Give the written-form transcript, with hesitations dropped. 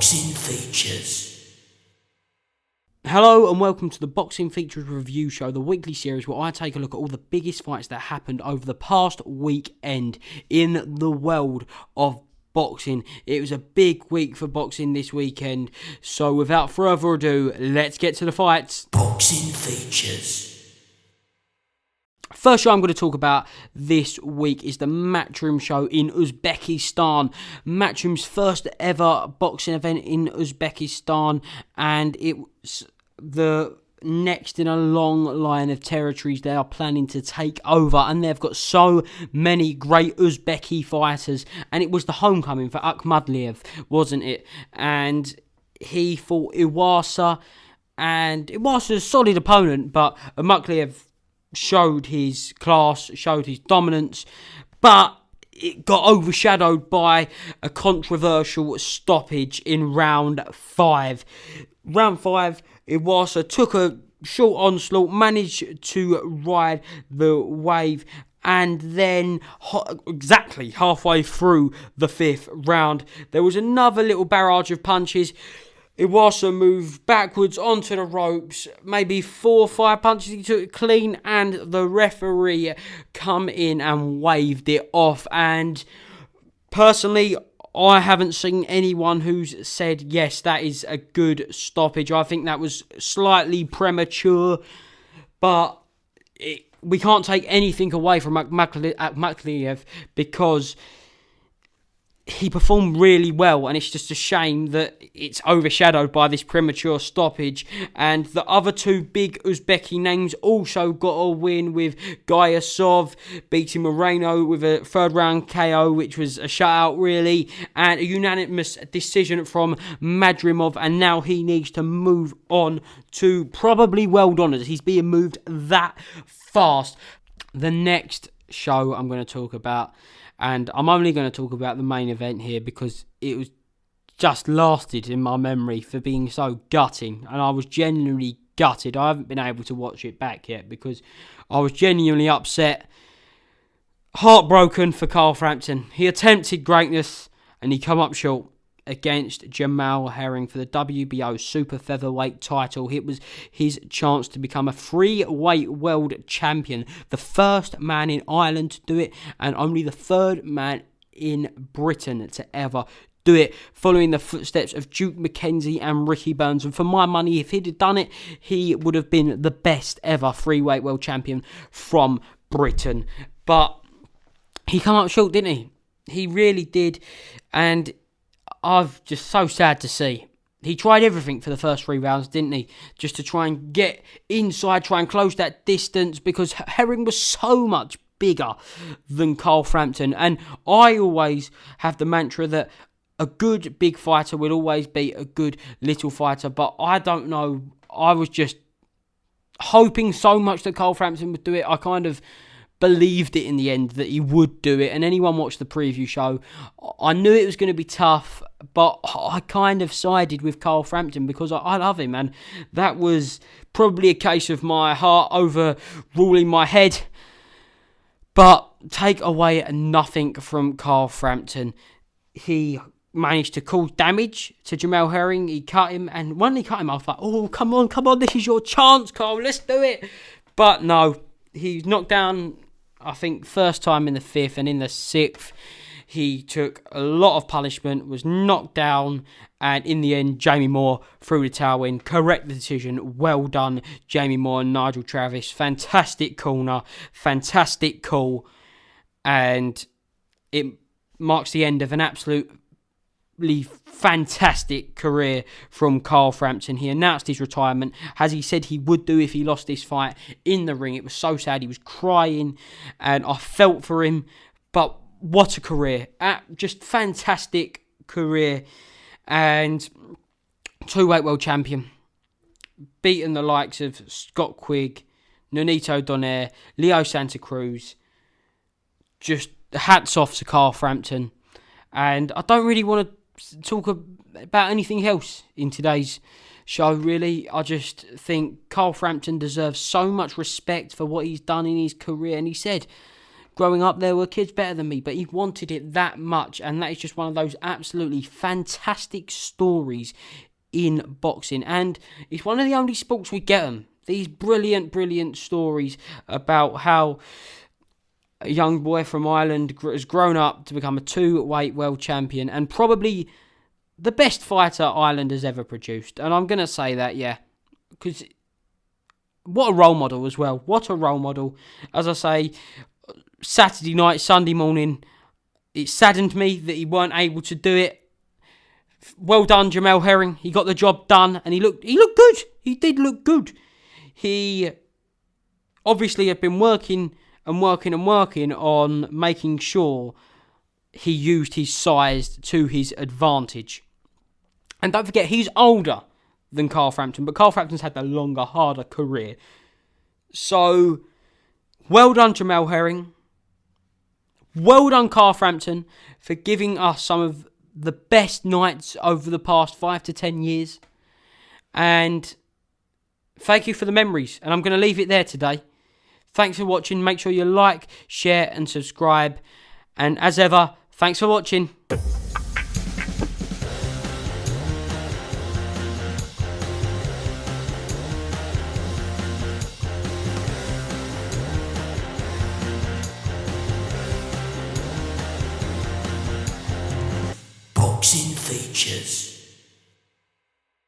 Boxing Features. Hello and welcome to the Boxing Features Review Show, the weekly series where I take a look at all the biggest fights that happened over the past weekend in the world of boxing. It was a big week for boxing this weekend, so without further ado, let's get to the fights. Boxing Features. First show I'm going to talk about this week is the Matchroom show in Uzbekistan. Matchroom's first ever boxing event in Uzbekistan, and it was the next in a long line of territories they are planning to take over, and they've got so many great Uzbeki fighters, and it was the homecoming for Akhmadaliev, wasn't it? And he fought Iwasa, and Iwasa's a solid opponent, but Akhmadaliev showed his class, showed his dominance, but it got overshadowed by a controversial stoppage in round 5. Round 5, Iwasa took a short onslaught, managed to ride the wave, and then exactly halfway through the 5th round, there was another little barrage of punches. Iwasa moved backwards onto the ropes, maybe 4 or 5 punches he took clean, and the referee come in and waved it off. And personally, I haven't seen anyone who's said, yes, that is a good stoppage. I think that was slightly premature, but we can't take anything away from Akhmadaliev because he performed really well, and it's just a shame that it's overshadowed by this premature stoppage. And the other 2 big Uzbeki names also got a win, with Gayasov beating Moreno with a 3rd round KO, which was a shutout really, and a unanimous decision from Madrimov, and now he needs to move on to probably world honours. He's being moved that fast. The next show I'm going to talk about, and I'm only going to talk about the main event here because it was just lasted in my memory for being so gutting. And I was genuinely gutted. I haven't been able to watch it back yet because I was genuinely upset. Heartbroken for Carl Frampton. He attempted greatness and he come up short against Jamal Herring for the WBO super featherweight title. It was his chance to become a free-weight world champion, the first man in Ireland to do it, and only the 3rd man in Britain to ever do it, following the footsteps of Duke McKenzie and Ricky Burns. And for my money, if he'd have done it, he would have been the best ever free-weight world champion from Britain. But he come up short, didn't he? He really did, and I'm just so sad to see. He tried everything for the first 3 rounds, didn't he? Just to try and get inside, try and close that distance, because Herring was so much bigger than Carl Frampton. And I always have the mantra that a good big fighter will always be a good little fighter. But I don't know. I was just hoping so much that Carl Frampton would do it. I kind of believed it in the end that he would do it, and anyone watched the preview show, I knew it was going to be tough, but I kind of sided with Carl Frampton because I love him, and that was probably a case of my heart overruling my head. But take away nothing from Carl Frampton. He managed to cause damage to Jamal Herring. He cut him, and when he cut him, I was like, oh, come on, this is your chance, Carl, let's do it. But no, he's knocked down, I think, first time in the 5th, and in the 6th, he took a lot of punishment, was knocked down, and in the end, Jamie Moore threw the towel in. Correct decision. Well done, Jamie Moore and Nigel Travis. Fantastic corner, fantastic call, and it marks the end of an absolutely fantastic career from Carl Frampton. He announced his retirement, as he said he would do if he lost this fight in the ring. It was so sad. He was crying, and I felt for him. But what a career. Just fantastic career. And 2-weight world champion. Beaten the likes of Scott Quigg, Nonito Donaire, Leo Santa Cruz. Just hats off to Carl Frampton. And I don't really want to talk about anything else in today's show, really. I just think Carl Frampton deserves so much respect for what he's done in his career. And he said, growing up, there were kids better than me, but he wanted it that much, and that is just one of those absolutely fantastic stories in boxing. And it's one of the only sports we get them. These brilliant, brilliant stories about how a young boy from Ireland has grown up to become a two-weight world champion and probably the best fighter Ireland has ever produced. And I'm going to say that, yeah, because what a role model as well. What a role model. As I say, Saturday night, Sunday morning, it saddened me that he weren't able to do it. Well done, Jamel Herring. He got the job done, and he looked good. He did look good. He obviously had been working on making sure he used his size to his advantage. And don't forget, he's older than Carl Frampton, but Carl Frampton's had the longer, harder career. So, well done, Jamel Herring. Well done, Carl Frampton, for giving us some of the best nights over the past 5 to 10 years. And thank you for the memories. And I'm going to leave it there today. Thanks for watching. Make sure you like, share and subscribe. And as ever, thanks for watching. Boxing features.